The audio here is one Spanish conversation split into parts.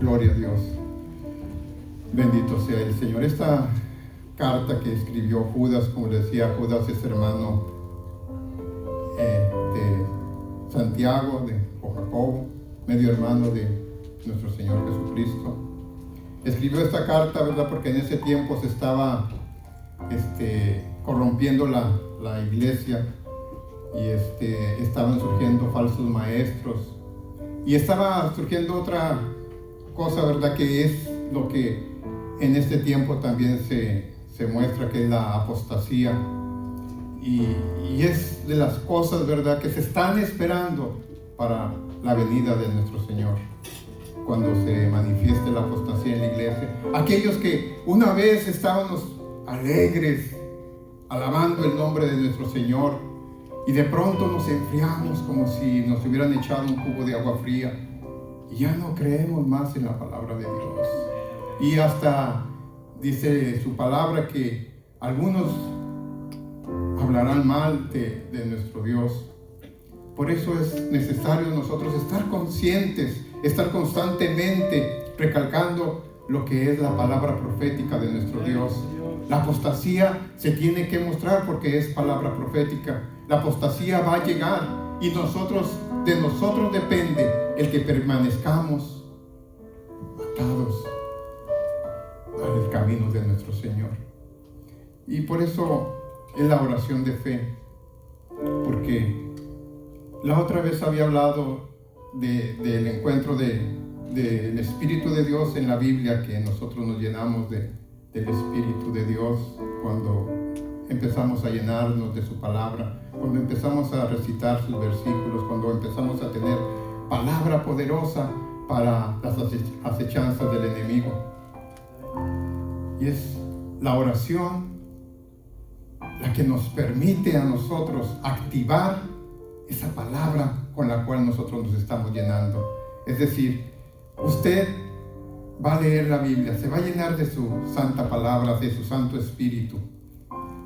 Gloria a Dios. Bendito sea el Señor. Esta carta que escribió Judas, como decía, Judas es hermano de Santiago, o Jacobo, medio hermano de nuestro Señor Jesucristo. Escribió esta carta, ¿verdad? Porque en ese tiempo se estaba corrompiendo la iglesia y estaban surgiendo falsos maestros y estaba surgiendo otra cosa, ¿verdad? Que es lo que en este tiempo también se muestra, que es la apostasía, y es de las cosas, ¿verdad?, que se están esperando para la venida de nuestro Señor, cuando se manifieste la apostasía en la iglesia. Aquellos que una vez estábamos alegres alabando el nombre de nuestro Señor y de pronto nos enfriamos como si nos hubieran echado un cubo de agua fría y ya no creemos más en la palabra de Dios. Y hasta dice su palabra que algunos hablarán mal de nuestro Dios. Por eso es necesario nosotros estar conscientes, estar constantemente recalcando lo que es la palabra profética de nuestro Dios. La apostasía se tiene que mostrar porque es palabra profética. La apostasía va a llegar y de nosotros depende el que permanezcamos atados al camino de nuestro Señor. Y por eso es la oración de fe, porque la otra vez había hablado del encuentro del Espíritu de Dios en la Biblia, que nosotros nos llenamos del Espíritu de Dios cuando empezamos a llenarnos de su palabra, cuando empezamos a recitar sus versículos, cuando empezamos a tener palabra poderosa para las acechanzas del enemigo. Y es la oración la que nos permite a nosotros activar esa palabra con la cual nosotros nos estamos llenando. Es decir, usted va a leer la Biblia, se va a llenar de su santa palabra, de su Santo Espíritu,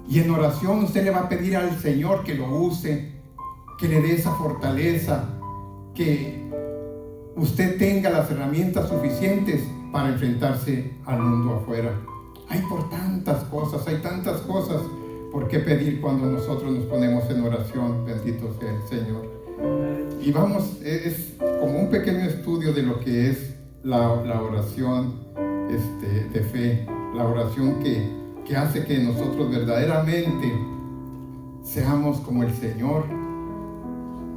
y en oración usted le va a pedir al Señor que lo use, que le dé esa fortaleza, que usted tenga las herramientas suficientes para enfrentarse al mundo afuera. Hay tantas cosas por qué pedir cuando nosotros nos ponemos en oración. Bendito sea el Señor. Y vamos, es como un pequeño estudio de lo que es la oración de fe, la oración que hace que nosotros verdaderamente seamos como el Señor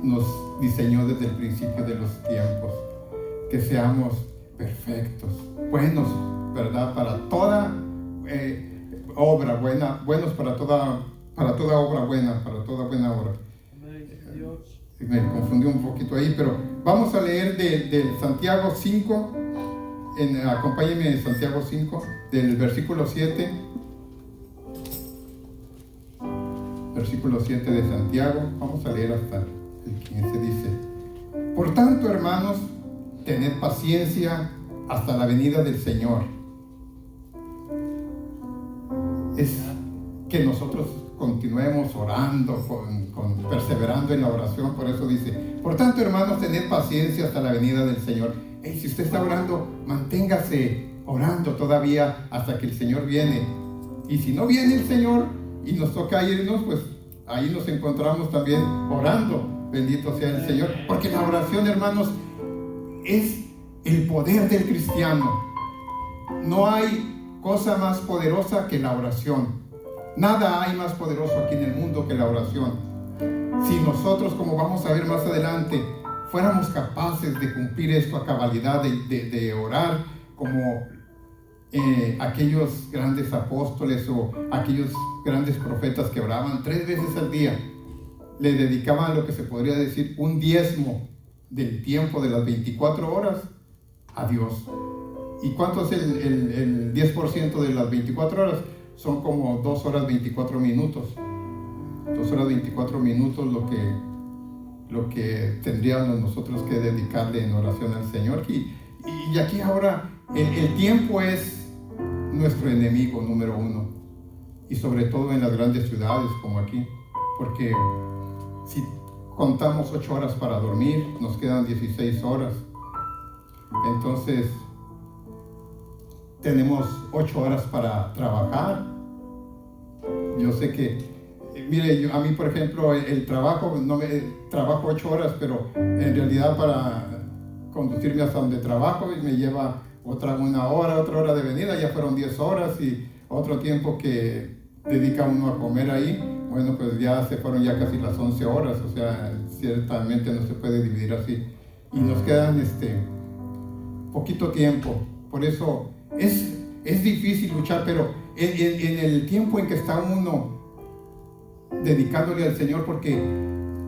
nos diseñó desde el principio de los tiempos, que seamos perfectos, buenos, ¿verdad?, para toda obra buena, buenos para toda obra buena, para toda buena obra. Me confundí un poquito ahí, pero vamos a leer de Santiago 5, acompáñenme en Santiago 5, del versículo 7. Versículo 7 de Santiago, vamos a leer hasta el 15, dice: Por tanto, hermanos, tened paciencia hasta la venida del Señor. Es que nosotros continuemos orando, perseverando en la oración. Por eso dice: por tanto, hermanos, tened paciencia hasta la venida del Señor. Si usted está orando, manténgase orando todavía hasta que el Señor viene. Y si no viene el Señor y nos toca irnos, pues ahí nos encontramos también orando. Bendito sea el Señor, porque la oración, hermanos, es el poder del cristiano. No hay cosa más poderosa que la oración. Nada hay más poderoso aquí en el mundo que la oración. Si nosotros, como vamos a ver más adelante, fuéramos capaces de cumplir esto a cabalidad, de orar como aquellos grandes apóstoles o aquellos grandes profetas que oraban 3 veces al día, le dedicaban lo que se podría decir un diezmo del tiempo de las 24 horas a Dios. ¿Y cuánto es el 10% de las 24 horas? Son como 2 horas 24 minutos. 2 horas 24 minutos lo que tendríamos nosotros que dedicarle en oración al Señor. Y aquí ahora el tiempo es nuestro enemigo número 1. Y sobre todo en las grandes ciudades como aquí. Porque si contamos 8 horas para dormir, nos quedan 16 horas. Entonces tenemos 8 horas para trabajar. Yo sé que, mire, a mí por ejemplo el trabajo, trabajo 8 horas, pero en realidad para conducirme hasta donde trabajo me lleva una hora, otra hora de venida, ya fueron 10 horas, y otro tiempo que dedica uno a comer ahí, bueno, pues ya se fueron ya casi las 11 horas, o sea, ciertamente no se puede dividir así, y nos quedan poquito tiempo. Por eso es difícil luchar, pero en el tiempo en que está uno dedicándole al Señor, porque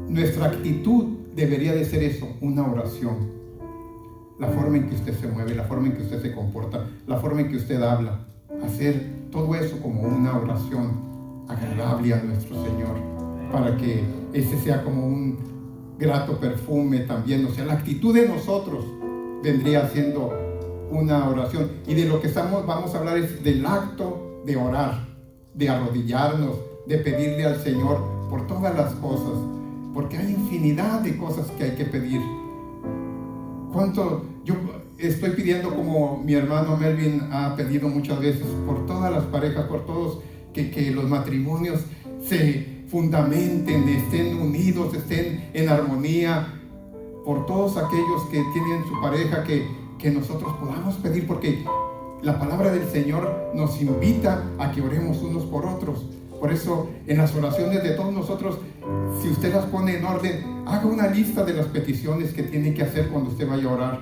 nuestra actitud debería de ser eso, una oración. La forma en que usted se mueve, la forma en que usted se comporta, la forma en que usted habla, hacer todo eso como una oración agradable a nuestro Señor, para que ese sea como un grato perfume también. O sea, la actitud de nosotros vendría siendo una oración, y de lo que vamos a hablar es del acto de orar, de arrodillarnos, de pedirle al Señor por todas las cosas, porque hay infinidad de cosas que hay que pedir. ¿Cuánto yo estoy pidiendo, como mi hermano Melvin ha pedido muchas veces, por todas las parejas, por todos, que los matrimonios se fundamenten, estén unidos, estén en armonía, por todos aquellos que tienen su pareja, que nosotros podamos pedir, porque la palabra del Señor nos invita a que oremos unos por otros. Por eso, en las oraciones de todos nosotros, si usted las pone en orden, haga una lista de las peticiones que tiene que hacer cuando usted vaya a orar.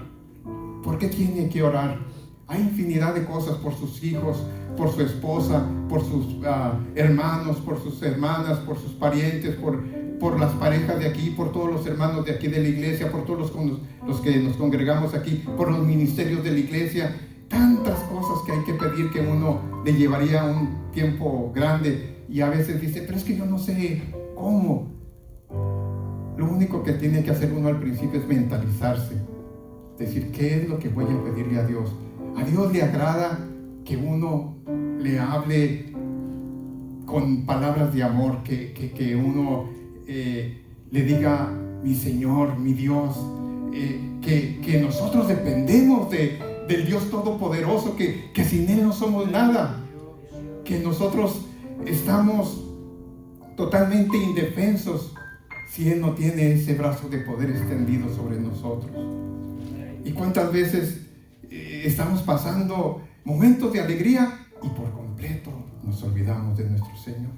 ¿Por qué tiene que orar? Hay infinidad de cosas, por sus hijos, por su esposa, por sus hermanos, por sus hermanas, por sus parientes, por las parejas de aquí, por todos los hermanos de aquí de la iglesia, por todos los que nos congregamos aquí, por los ministerios de la iglesia. Tantas cosas que hay que pedir, que uno le llevaría un tiempo grande, y a veces dice, pero es que yo no sé cómo. Lo único que tiene que hacer uno al principio es mentalizarse, decir, ¿qué es lo que voy a pedirle a Dios? A Dios le agrada que uno le hable con palabras de amor, que uno le diga, mi Señor, mi Dios, que nosotros dependemos del Dios Todopoderoso, que sin Él no somos nada, que nosotros estamos totalmente indefensos si Él no tiene ese brazo de poder extendido sobre nosotros. Y cuántas veces estamos pasando momentos de alegría y por completo nos olvidamos de nuestro Señor,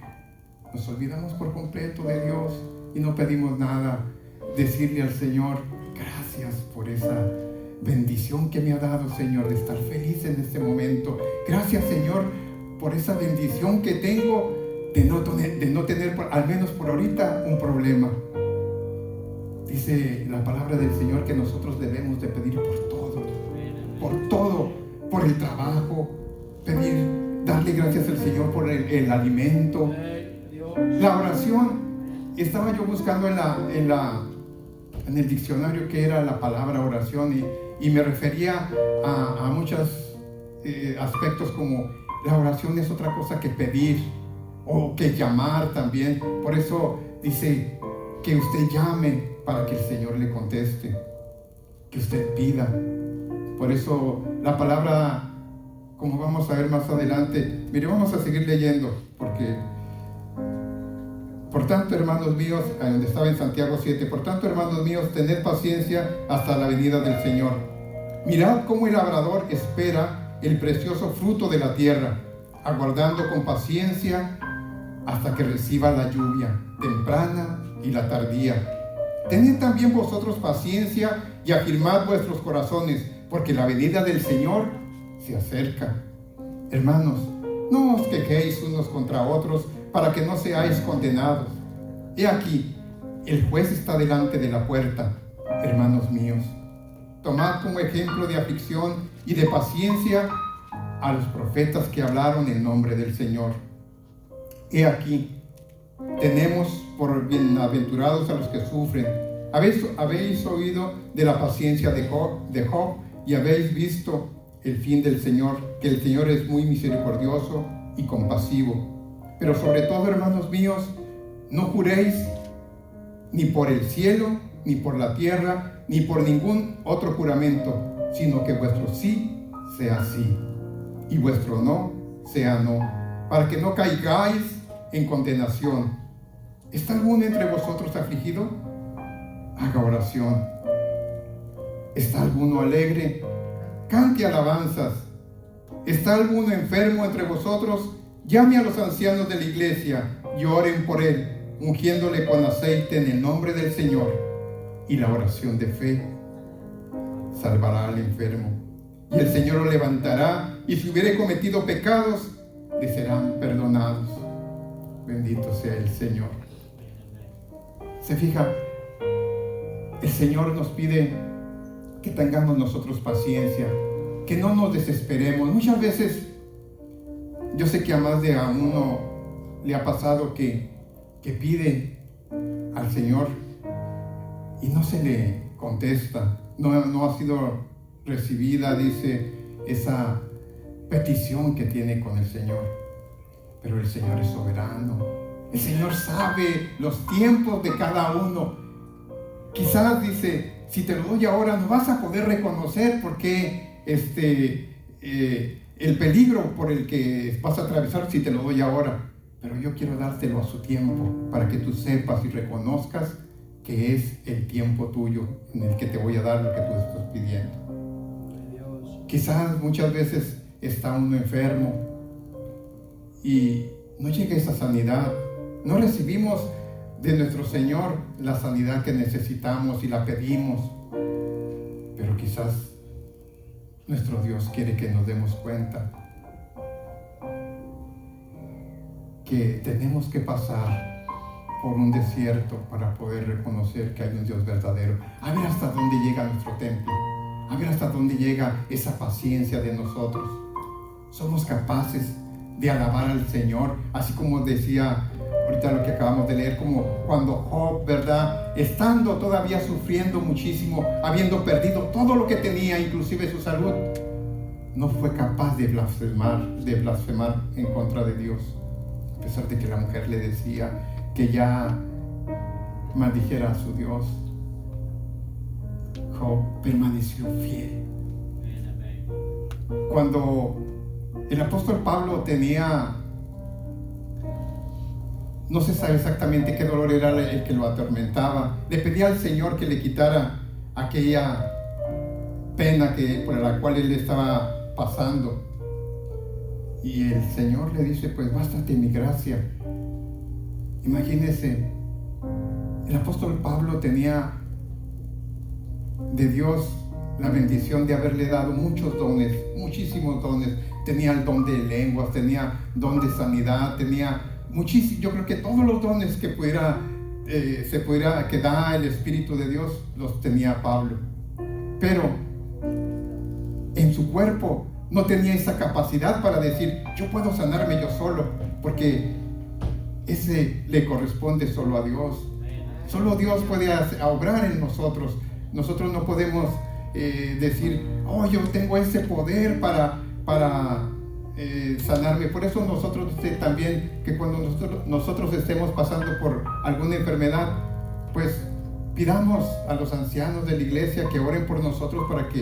nos olvidamos por completo de Dios y no pedimos nada. Decirle al Señor, gracias por esa bendición que me ha dado, Señor, de estar feliz en este momento. Gracias, Señor, por esa bendición que tengo de no tener, al menos por ahorita, un problema. Dice la palabra del Señor que nosotros debemos de pedir por todo, por el trabajo, darle gracias al Señor por el alimento. La oración, estaba yo buscando en el diccionario qué era la palabra oración, y me refería a muchos aspectos, como la oración es otra cosa que pedir o que llamar también. Por eso dice que usted llame para que el Señor le conteste, que usted pida. Por eso la palabra, como vamos a ver más adelante, mire, vamos a seguir leyendo, porque por tanto, hermanos míos, donde estaba en Santiago 7, por tanto, hermanos míos, tened paciencia hasta la venida del Señor. Mirad cómo el labrador espera el precioso fruto de la tierra, aguardando con paciencia hasta que reciba la lluvia temprana y la tardía. Tened también vosotros paciencia y afirmad vuestros corazones, porque la venida del Señor se acerca. Hermanos, no os quejéis unos contra otros, para que no seáis condenados. He aquí, el juez está delante de la puerta. Hermanos míos, tomad como ejemplo de aflicción y de paciencia a los profetas que hablaron en nombre del Señor. He aquí, tenemos por bienaventurados a los que sufren. Habéis oído de la paciencia de Job, y habéis visto el fin del Señor, que el Señor es muy misericordioso y compasivo. Pero sobre todo, hermanos míos, no juréis ni por el cielo, ni por la tierra, ni por ningún otro juramento, sino que vuestro sí sea sí y vuestro no sea no, para que no caigáis en condenación. ¿Está alguno entre vosotros afligido? Haga oración. ¿Está alguno alegre? Cante alabanzas. ¿Está alguno enfermo entre vosotros? Llame a los ancianos de la iglesia y oren por él, ungiéndole con aceite en el nombre del Señor. Y la oración de fe salvará al enfermo, y el Señor lo levantará, y si hubiere cometido pecados, le serán perdonados. Bendito sea el Señor. Se fija, el Señor nos pide que tengamos nosotros paciencia, que no nos desesperemos. Muchas veces, yo sé que a más de a uno le ha pasado que pide al Señor y no se le contesta, no ha sido recibida, dice, esa petición que tiene con el Señor. Pero el Señor es soberano, el Señor sabe los tiempos de cada uno. Quizás dice, si te lo doy ahora no vas a poder reconocer por qué el peligro por el que vas a atravesar si te lo doy ahora. Pero yo quiero dártelo a su tiempo, para que tú sepas y reconozcas que es el tiempo tuyo en el que te voy a dar lo que tú estás pidiendo. Quizás muchas veces está uno enfermo y no llega esa sanidad. No recibimos de nuestro Señor la sanidad que necesitamos y la pedimos. Pero quizás nuestro Dios quiere que nos demos cuenta que tenemos que pasar por un desierto para poder reconocer que hay un Dios verdadero. A ver hasta dónde llega nuestro templo. A ver hasta dónde llega esa paciencia de nosotros. Somos capaces de alabar al Señor, así como decía ahorita lo que acabamos de leer, como cuando Job, ¿verdad? Estando todavía sufriendo muchísimo, habiendo perdido todo lo que tenía, inclusive su salud, no fue capaz de blasfemar en contra de Dios, a pesar de que la mujer le decía que ya maldijera a su Dios. Job permaneció fiel. Cuando el apóstol Pablo tenía, no se sabe exactamente qué dolor era el que lo atormentaba, le pedía al Señor que le quitara aquella pena por la cual él estaba pasando, y el Señor le dice, pues bástate mi gracia. Imagínense, el apóstol Pablo tenía de Dios la bendición de haberle dado muchos dones, muchísimos dones. Tenía el don de lenguas, tenía don de sanidad, tenía muchísimos, yo creo que todos los dones que que da el Espíritu de Dios, los tenía Pablo. Pero en su cuerpo no tenía esa capacidad para decir, yo puedo sanarme yo solo, porque ese le corresponde solo a Dios. Solo Dios puede obrar en nosotros. Nosotros no podemos decir, oh, yo tengo ese poder para sanarme. Por eso nosotros también, que cuando nosotros estemos pasando por alguna enfermedad, pues pidamos a los ancianos de la iglesia que oren por nosotros para que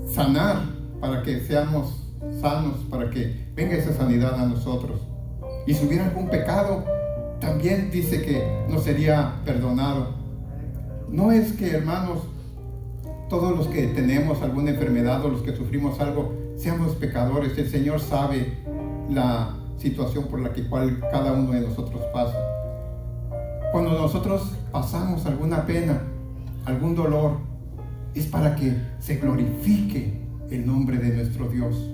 sanar, para que seamos sanos, para que venga esa sanidad a nosotros. Y si hubiera algún pecado, también dice que nos sería perdonado. No es que, hermanos, todos los que tenemos alguna enfermedad o los que sufrimos algo, seamos pecadores. El Señor sabe la situación por la cual cada uno de nosotros pasa. Cuando nosotros pasamos alguna pena, algún dolor, es para que se glorifique el nombre de nuestro Dios,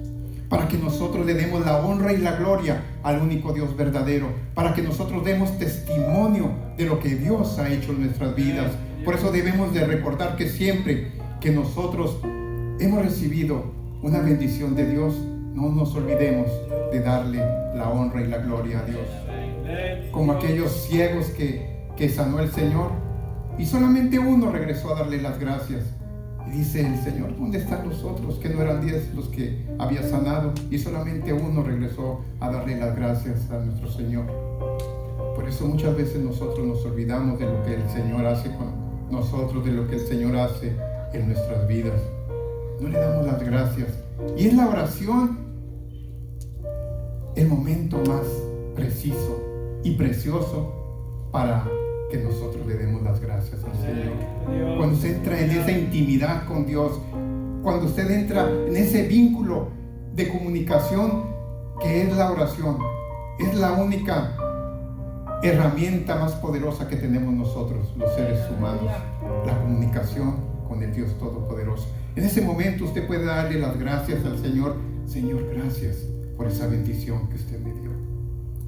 para que nosotros le demos la honra y la gloria al único Dios verdadero, para que nosotros demos testimonio de lo que Dios ha hecho en nuestras vidas. Por eso debemos de recordar que siempre que nosotros hemos recibido una bendición de Dios, no nos olvidemos de darle la honra y la gloria a Dios. Como aquellos ciegos que sanó el Señor, y solamente uno regresó a darle las gracias. Y dice el Señor, ¿dónde están los otros? Que no eran 10 los que había sanado, y solamente uno regresó a darle las gracias a nuestro Señor. Por eso muchas veces nosotros nos olvidamos de lo que el Señor hace con nosotros, de lo que el Señor hace en nuestras vidas. no le damos las gracias. Y es la oración el momento más preciso y precioso para que nosotros le demos las gracias al Señor. Cuando usted entra en esa intimidad con Dios, cuando usted entra en ese vínculo de comunicación que es la oración, es la única herramienta más poderosa que tenemos nosotros, los seres humanos, la comunicación con el Dios Todopoderoso. En ese momento usted puede darle las gracias al Señor. Señor, gracias por esa bendición que usted me dio.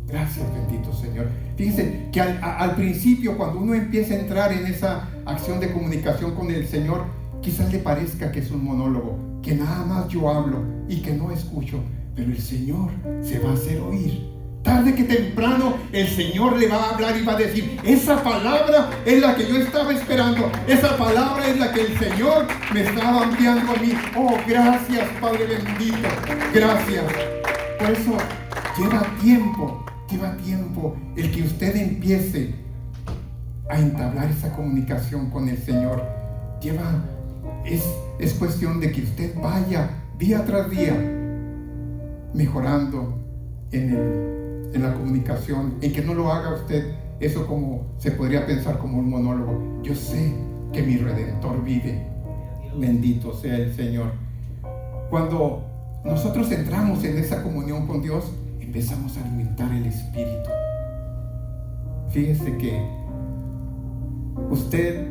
Gracias, bendito Señor. Fíjense que al principio, cuando uno empieza a entrar en esa acción de comunicación con el Señor, quizás le parezca que es un monólogo, que nada más yo hablo y que no escucho, pero el Señor se va a hacer oír. Tarde que temprano el Señor le va a hablar y va a decir: esa palabra es la que yo estaba esperando, esa palabra es la que el Señor me estaba enviando a mí. Oh, gracias, Padre bendito, gracias. Por eso lleva tiempo el que usted empiece a entablar esa comunicación con el Señor. Es cuestión de que usted vaya día tras día mejorando en la comunicación, en que no lo haga usted eso como se podría pensar como un monólogo. Yo sé que mi Redentor vive, bendito sea el Señor. Cuando nosotros entramos en esa comunión con Dios, empezamos a alimentar el Espíritu. Fíjese que usted,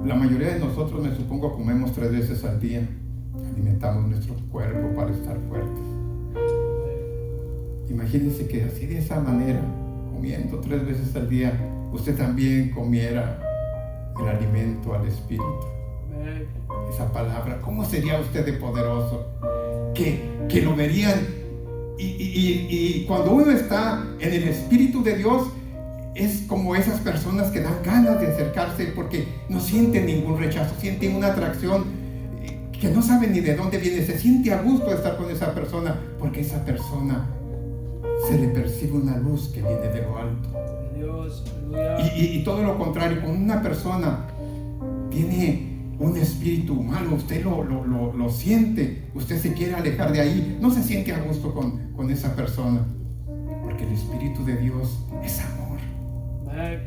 la mayoría de nosotros, me supongo, comemos 3 veces al día. Alimentamos nuestro cuerpo para estar fuertes. Imagínense que así, de esa manera, comiendo 3 veces al día, usted también comiera el alimento al Espíritu. Esa palabra, ¿cómo sería usted de poderoso? Que lo verían. Y cuando uno está en el Espíritu de Dios, es como esas personas que dan ganas de acercarse porque no sienten ningún rechazo, sienten una atracción que no saben ni de dónde viene. Se siente a gusto estar con esa persona porque esa persona se le percibe una luz que viene de lo alto. Dios, y todo lo contrario, cuando una persona tiene un espíritu malo, usted lo siente, usted se quiere alejar de ahí, no se siente a gusto con esa persona, porque el Espíritu de Dios es amor,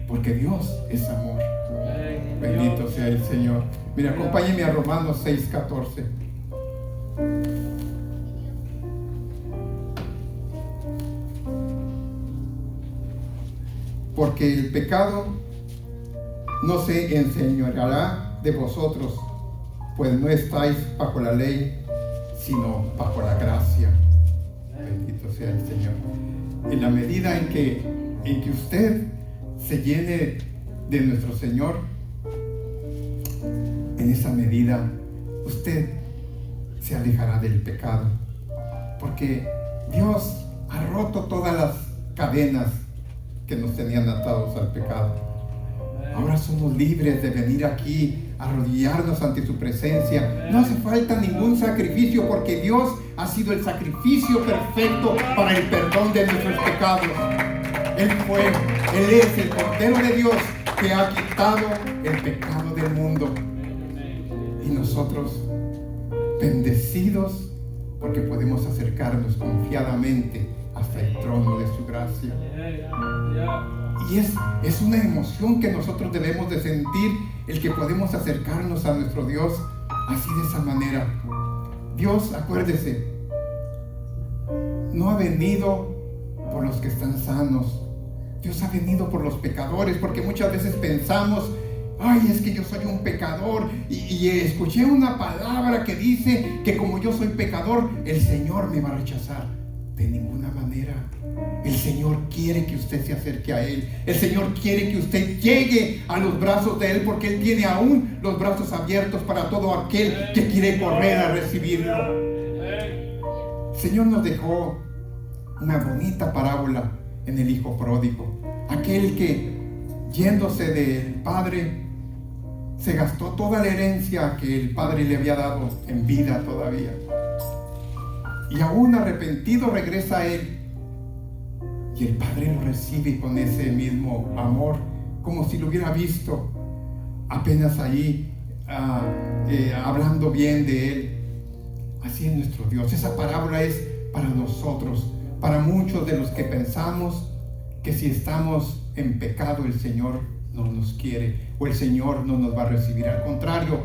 porque Dios es amor. Bendito sea el Señor. Mira, acompáñeme a Romanos 6:14. Porque el pecado no se enseñoreará de vosotros, pues no estáis bajo la ley, sino bajo la gracia. Bendito sea el Señor. En la medida en que usted se llene de nuestro Señor, en esa medida usted se alejará del pecado, porque Dios ha roto todas las cadenas que nos tenían atados al pecado. Ahora somos libres de venir aquí, arrodillarnos ante su presencia. No hace falta ningún sacrificio, porque Dios ha sido el sacrificio perfecto para el perdón de nuestros pecados. Él es el Cordero de Dios que ha quitado el pecado del mundo. Y nosotros, bendecidos, porque podemos acercarnos confiadamente hasta el trono de su gracia. Y es una emoción que nosotros debemos de sentir, el que podemos acercarnos a nuestro Dios así, de esa manera. Dios, acuérdese, no ha venido por los que están sanos. Dios ha venido por los pecadores, porque muchas veces pensamos: ay, es que yo soy un pecador, y escuché una palabra que dice que como yo soy pecador, el Señor me va a rechazar. De ninguna manera. El Señor quiere que usted se acerque a Él. El Señor quiere que usted llegue a los brazos de Él, porque Él tiene aún los brazos abiertos para todo aquel que quiere correr a recibirlo. El Señor nos dejó una bonita parábola en el hijo pródigo, aquel que, yéndose del padre, se gastó toda la herencia que el padre le había dado en vida todavía, y aún arrepentido regresa a él, y el padre lo recibe con ese mismo amor, como si lo hubiera visto apenas ahí, hablando bien de él. Así es nuestro Dios. Esa parábola es para nosotros, para muchos de los que pensamos que si estamos en pecado el Señor no nos quiere o el Señor no nos va a recibir. Al contrario,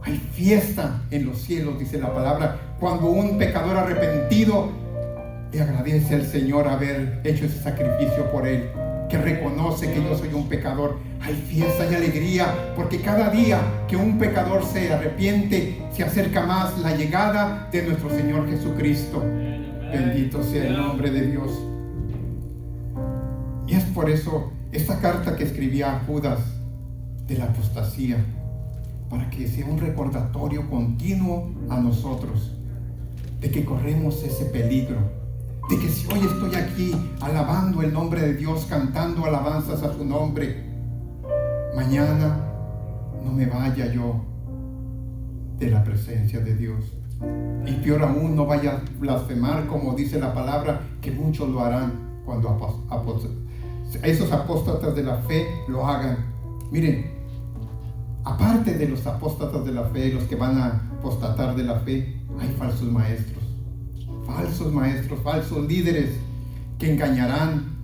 hay fiesta en los cielos, dice la palabra, cuando un pecador arrepentido le agradece al Señor haber hecho ese sacrificio por él, que reconoce que yo soy un pecador. Hay fiesta y alegría, porque cada día que un pecador se arrepiente, se acerca más la llegada de nuestro Señor Jesucristo. Bendito sea el nombre de Dios. Y es por eso esta carta que escribía a Judas de la apostasía, para que sea un recordatorio continuo a nosotros de que corremos ese peligro, de que si hoy estoy aquí alabando el nombre de Dios, cantando alabanzas a su nombre, mañana no me vaya yo de la presencia de Dios. Y peor aún, no vaya a blasfemar, como dice la palabra, que muchos lo harán cuando esos apóstatas de la fe lo hagan. Miren, aparte de los apóstatas de la fe, los que van a apostatar de la fe, hay falsos maestros, falsos líderes que engañarán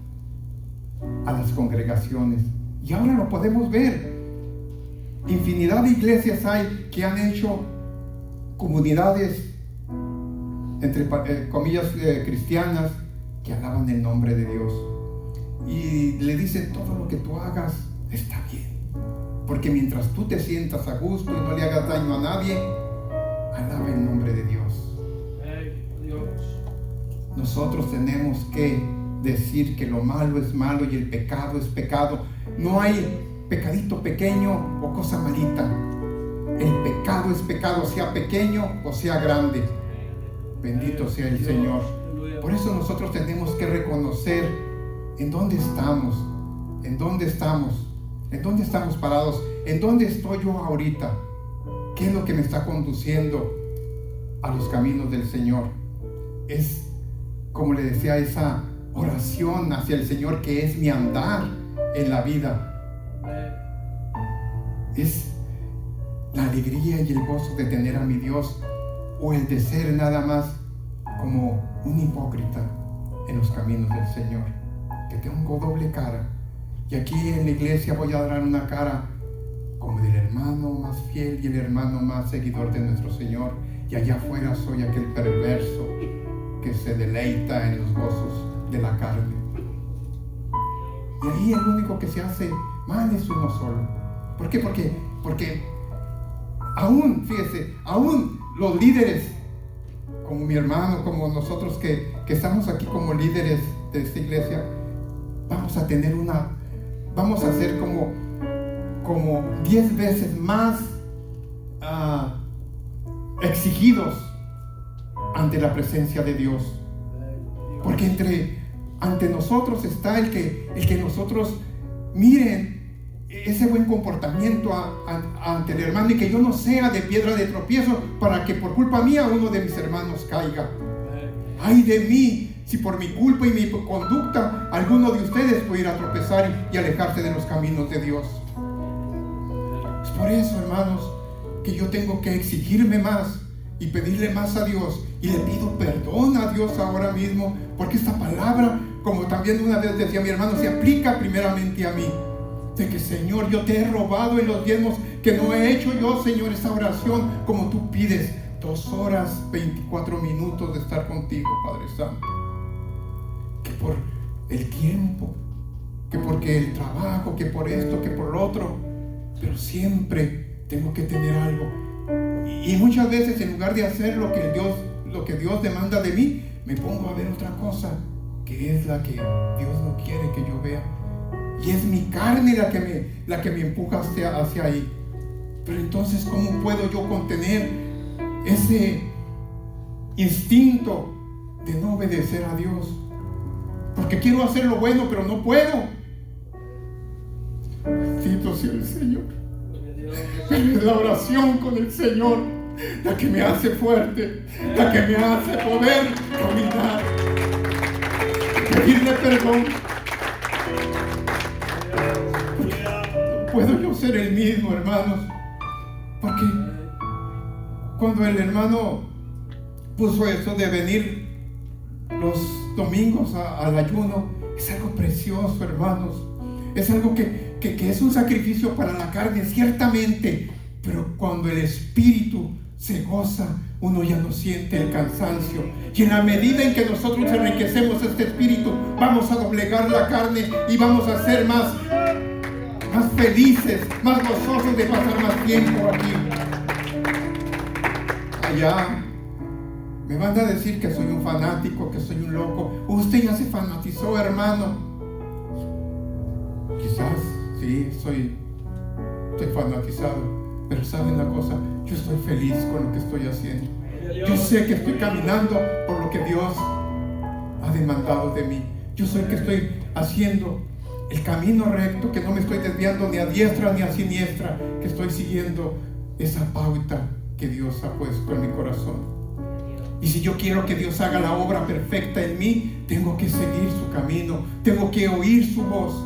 a las congregaciones. Y ahora lo podemos ver. Infinidad de iglesias hay que han hecho comunidades, entre comillas, cristianas, que alaban el nombre de Dios. Y le dicen: todo lo que tú hagas está bien, porque mientras tú te sientas a gusto y no le hagas daño a nadie, alaba el nombre de Dios. Nosotros tenemos que decir que lo malo es malo y el pecado es pecado. No hay pecadito pequeño o cosa malita. El pecado es pecado, sea pequeño o sea grande. Bendito sea el Señor. Por eso nosotros tenemos que reconocer en dónde estamos, en dónde estamos parados, en dónde estoy yo ahorita, qué es lo que me está conduciendo a los caminos del Señor. Es, como le decía, esa oración hacia el Señor que es mi andar en la vida. Es la alegría y el gozo de tener a mi Dios, o el de ser nada más como un hipócrita en los caminos del Señor, que tengo doble cara. Y aquí en la iglesia voy a dar una cara como del hermano más fiel y el hermano más seguidor de nuestro Señor, y allá afuera soy aquel perverso que se deleita en los gozos de la carne. Y ahí el único que se hace mal es uno solo. ¿Por qué? Porque aún, fíjese, aún los líderes, como mi hermano, como nosotros que estamos aquí como líderes de esta iglesia, vamos a ser como 10 veces más exigidos ante la presencia de Dios. Porque ante nosotros está el que nosotros miren ese buen comportamiento ante el hermano, y que yo no sea de piedra de tropiezo para que por culpa mía uno de mis hermanos caiga. Ay de mí si por mi culpa y mi conducta alguno de ustedes puede ir a tropezar y alejarse de los caminos de Dios. Es por eso, hermanos, que yo tengo que exigirme más y pedirle más a Dios, y le pido perdón a Dios ahora mismo, porque esta palabra, como también una vez decía mi hermano, se aplica primeramente a mí, de que: Señor, yo te he robado en los diezmos, que no he hecho yo, Señor, esta oración como tú pides, 2 horas 24 minutos de estar contigo, Padre Santo, que por el tiempo, que porque el trabajo, que por esto, que por lo otro, pero siempre tengo que tener algo. Y muchas veces, en lugar de hacer lo que Dios demanda de mí, me pongo a ver otra cosa, que es la que Dios no quiere que yo vea. Y es mi carne la que me empuja hacia ahí. Pero entonces, ¿cómo puedo yo contener ese instinto de no obedecer a Dios? Porque quiero hacer lo bueno, pero no puedo. Bendito sea el Señor. Pero es la oración con el Señor la que me hace fuerte, la que me hace poder caminar, pedirle perdón. No puedo yo ser el mismo, hermanos, porque cuando el hermano puso eso de venir los domingos al ayuno. Es algo precioso, hermanos. Es algo que es un sacrificio para la carne, ciertamente, pero cuando el espíritu se goza, uno ya no siente el cansancio. Y en la medida en que nosotros enriquecemos este espíritu, vamos a doblegar la carne y vamos a ser más felices, más gozosos de pasar más tiempo aquí. Allá me van a decir que soy un fanático, que soy un loco. Usted ya se fanatizó, hermano. Quizás, sí, estoy fanatizado. Pero ¿saben una cosa? Yo estoy feliz con lo que estoy haciendo. Yo sé que estoy caminando por lo que Dios ha demandado de mí. Yo sé que estoy haciendo el camino recto, que no me estoy desviando ni a diestra ni a siniestra, que estoy siguiendo esa pauta que Dios ha puesto en mi corazón. Y si yo quiero que Dios haga la obra perfecta en mí, tengo que seguir su camino, tengo que oír su voz.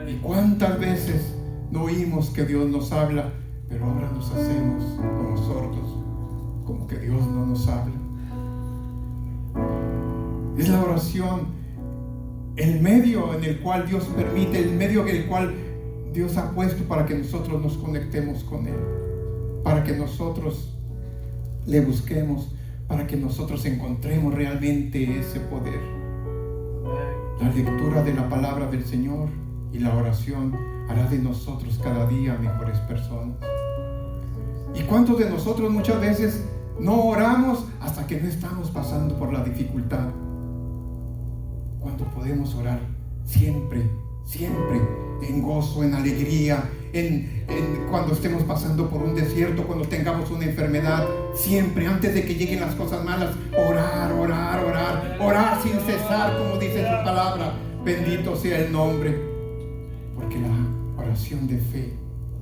¿Y cuántas veces no oímos que Dios nos habla, pero ahora nos hacemos como sordos, como que Dios no nos habla? Es la oración el medio en el cual Dios permite, el medio en el cual Dios ha puesto para que nosotros nos conectemos con Él, para que nosotros le busquemos, para que nosotros encontremos realmente ese poder. La lectura de la palabra del Señor y la oración hará de nosotros cada día mejores personas. ¿Y cuántos de nosotros muchas veces no oramos hasta que no estamos pasando por la dificultad? Cuando podemos orar siempre, siempre en gozo, en alegría, cuando estemos pasando por un desierto, cuando tengamos una enfermedad, siempre antes de que lleguen las cosas malas, orar sin cesar, como dice su palabra. Bendito sea el nombre, porque la oración de fe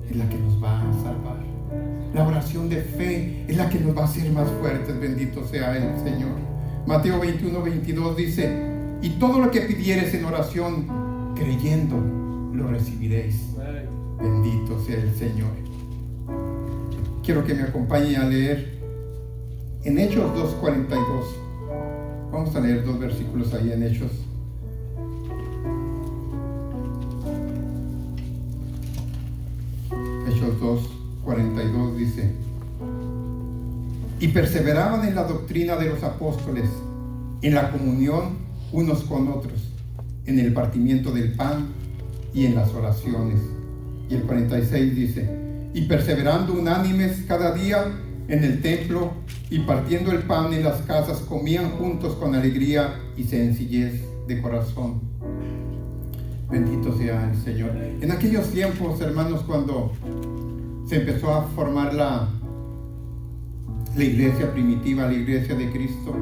es la que nos va a salvar. La oración de fe es la que nos va a hacer más fuertes. Bendito sea el Señor. Mateo 21:22 dice: y todo lo que pidieres en oración, creyendo, lo recibiréis. Bendito sea el Señor. Quiero que me acompañe a leer en Hechos 2:42. Vamos a leer 2 versículos ahí en Hechos. Hechos 2:42 dice: y perseveraban en la doctrina de los apóstoles, en la comunión unos con otros, en el partimiento del pan y en las oraciones. Y el 46 dice: y perseverando unánimes cada día en el templo y partiendo el pan en las casas, comían juntos con alegría y sencillez de corazón. Bendito sea el Señor. En aquellos tiempos, hermanos, cuando se empezó a formar la iglesia primitiva, la iglesia de Cristo,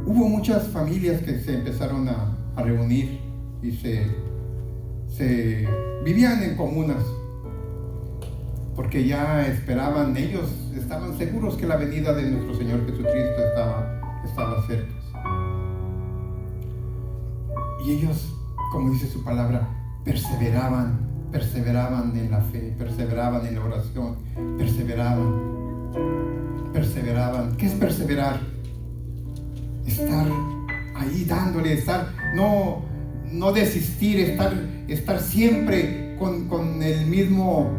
hubo muchas familias que se empezaron a reunir y se vivían en comunas, porque ya esperaban, ellos estaban seguros que la venida de nuestro Señor Jesucristo estaba cerca. Y ellos, como dice su palabra, perseveraban en la fe, perseveraban en la oración, perseveraban. ¿Qué es perseverar? Estar ahí dándole, no desistir, estar siempre con el mismo,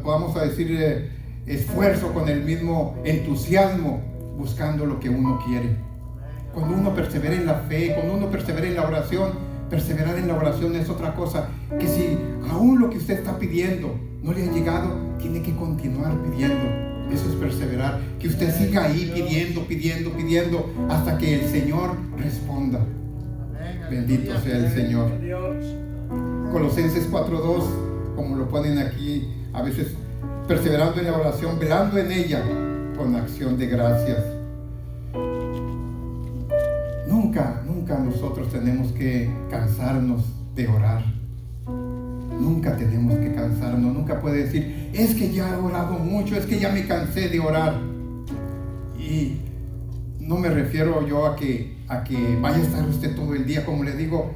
vamos a decir, esfuerzo, con el mismo entusiasmo, buscando lo que uno quiere. Cuando uno persevera en la fe, cuando uno persevera en la oración, perseverar en la oración es otra cosa, que si aún lo que usted está pidiendo no le ha llegado, tiene que continuar pidiendo. Eso es perseverar, que usted siga ahí pidiendo hasta que el Señor responda. Bendito sea el Señor. Colosenses 4:2, como lo ponen aquí, a veces perseverando en la oración, velando en ella con acción de gracias. Nunca nosotros tenemos que cansarnos de orar. Nunca tenemos que cansarnos. Nunca puede decir: es que ya he orado mucho, es que ya me cansé de orar. Y no me refiero yo a que vaya a estar usted todo el día. Como le digo,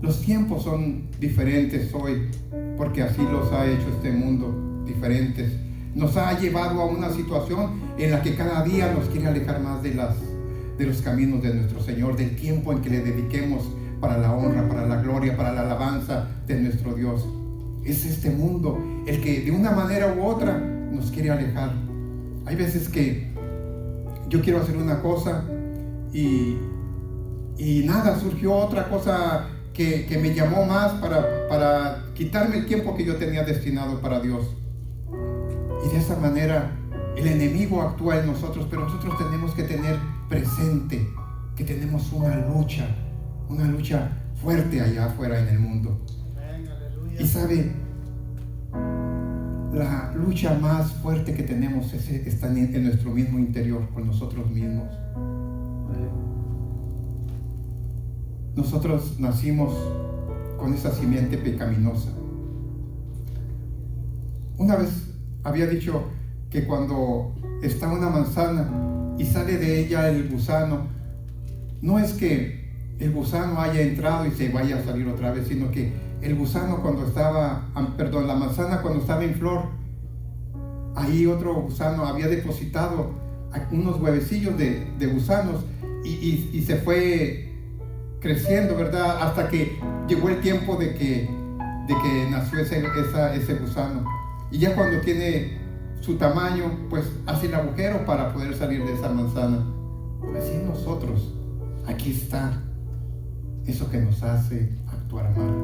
los tiempos son diferentes hoy, porque así los ha hecho este mundo, diferentes. nos ha llevado a una situación en la que cada día nos quiere alejar más de los caminos de nuestro Señor, del tiempo en que le dediquemos para la honra, para la gloria, para la alabanza de nuestro Dios. Es este mundo el que de una manera u otra nos quiere alejar. Hay veces que yo quiero hacer una cosa y nada, surgió otra cosa que me llamó más para quitarme el tiempo que yo tenía destinado para Dios. Y de esa manera el enemigo actúa en nosotros, pero nosotros tenemos que tener presente que tenemos una lucha fuerte allá afuera en el mundo. Y sabe, la lucha más fuerte que tenemos está en nuestro mismo interior, con nosotros mismos. Nosotros nacimos con esa simiente pecaminosa. Una vez había dicho que cuando está una manzana y sale de ella el gusano, no es que el gusano haya entrado y se vaya a salir otra vez, sino que el gusano la manzana cuando estaba en flor, ahí otro gusano había depositado unos huevecillos de gusanos y se fue creciendo, ¿verdad? Hasta que llegó el tiempo de que nació ese gusano. Y ya cuando tiene su tamaño, pues hace el agujero para poder salir de esa manzana. Así nosotros, aquí está eso que nos hace actuar mal.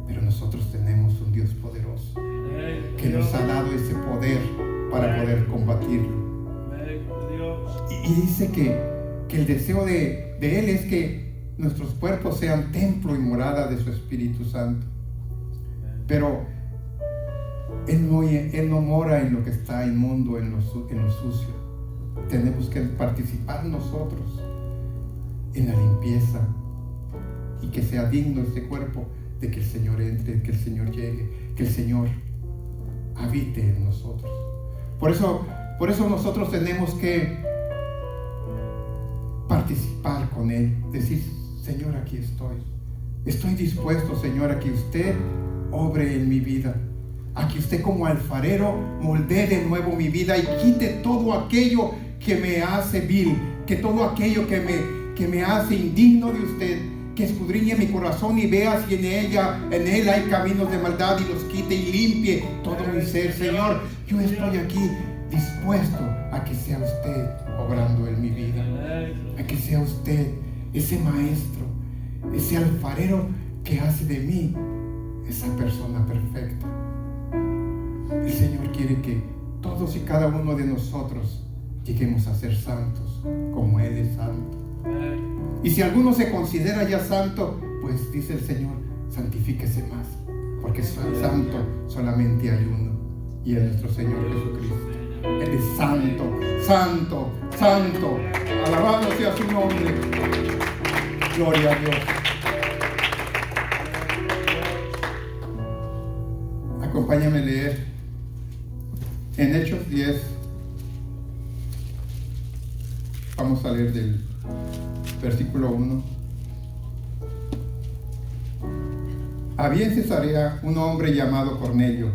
Pero nosotros tenemos un Dios poderoso que nos ha dado ese poder para poder combatirlo. Y dice que el deseo de Él es que nuestros cuerpos sean templo y morada de su Espíritu Santo. Pero Él no mora en lo que está inmundo, en lo sucio. Tenemos que participar nosotros en la limpieza y que sea digno este cuerpo de que el Señor entre, que el Señor llegue, que el Señor habite en nosotros. Por eso nosotros tenemos que participar con Él, decir: Señor, aquí estoy dispuesto, Señor, a que usted obre en mi vida, a que usted como alfarero moldee de nuevo mi vida y quite todo aquello que me hace vil, que todo aquello que me hace indigno de usted, que escudriñe mi corazón y vea si en él hay caminos de maldad y los quite y limpie todo mi ser. Señor, yo estoy aquí dispuesto a que sea usted obrando en mi vida, a que sea usted ese maestro, ese alfarero que hace de mí esa persona perfecta. El Señor quiere que todos y cada uno de nosotros lleguemos a ser santos como Él es santo. Y si alguno se considera ya santo, pues dice el Señor: santifíquese más, porque soy santo solamente hay uno, y es nuestro Señor Jesucristo. Él es santo, santo, santo. Alabado sea su nombre. Gloria a Dios. Acompáñame a leer en Hechos 10. Vamos a leer del versículo 1. Había en Cesarea un hombre llamado Cornelio,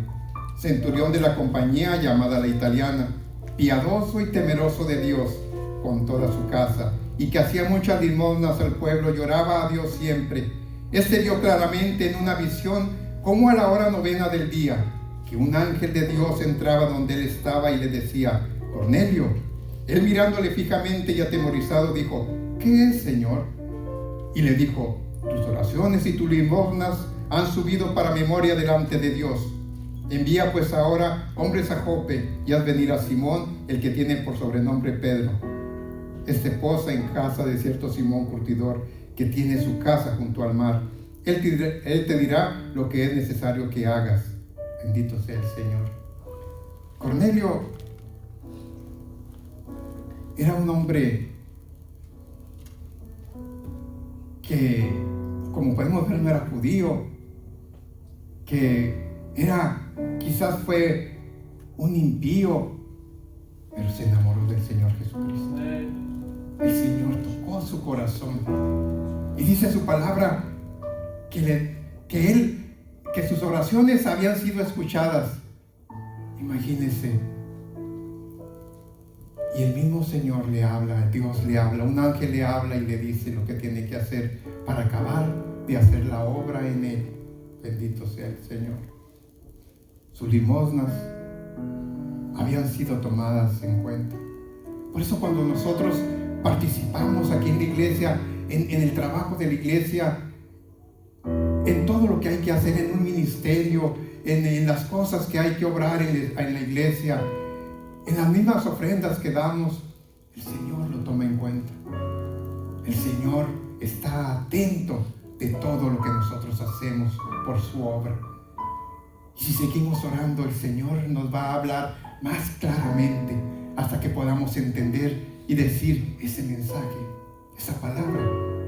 centurión de la compañía llamada la Italiana, piadoso y temeroso de Dios con toda su casa, y que hacía muchas limosnas al pueblo, lloraba a Dios siempre. Este vio claramente en una visión cómo a la hora 9 del día, que un ángel de Dios entraba donde él estaba y le decía: Cornelio. Él, mirándole fijamente y atemorizado, dijo: ¿qué es, Señor? Y le dijo: tus oraciones y tus limosnas han subido para memoria delante de Dios. Envía pues ahora hombres a Jope y haz venir a Simón, el que tiene por sobrenombre Pedro. Este posa en casa de cierto Simón curtidor, que tiene su casa junto al mar. Él te dirá lo que es necesario que hagas. Bendito sea el Señor. Cornelio era un hombre que, como podemos ver, no era judío, que quizás fue un impío, pero se enamoró del Señor Jesucristo. El Señor tocó su corazón y dice su palabra que sus oraciones habían sido escuchadas. Imagínese. Y el mismo Señor le habla, Dios le habla, un ángel le habla y le dice lo que tiene que hacer para acabar de hacer la obra en él. Bendito sea el Señor. Sus limosnas habían sido tomadas en cuenta. Por eso cuando nosotros participamos aquí en la iglesia, en el trabajo de la iglesia, en todo lo que hay que hacer en un ministerio, en las cosas que hay que obrar en la iglesia, en las mismas ofrendas que damos, el Señor lo toma en cuenta. El Señor está atento de todo lo que nosotros hacemos por su obra. Y si seguimos orando, el Señor nos va a hablar más claramente hasta que podamos entender y decir: ese mensaje, esa palabra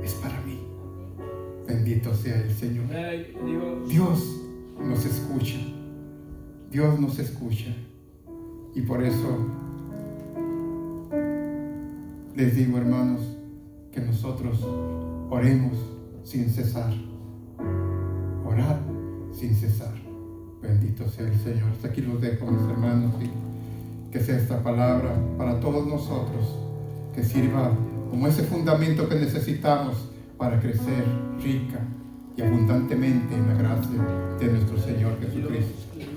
es para mí. Bendito sea el Señor. Dios nos escucha. Dios nos escucha. Y por eso les digo, hermanos, que nosotros oremos sin cesar. Orad sin cesar. Bendito sea el Señor. Hasta aquí los dejo, mis hermanos, y que sea esta palabra para todos nosotros, que sirva como ese fundamento que necesitamos para crecer rica y abundantemente en la gracia de nuestro Señor Jesucristo.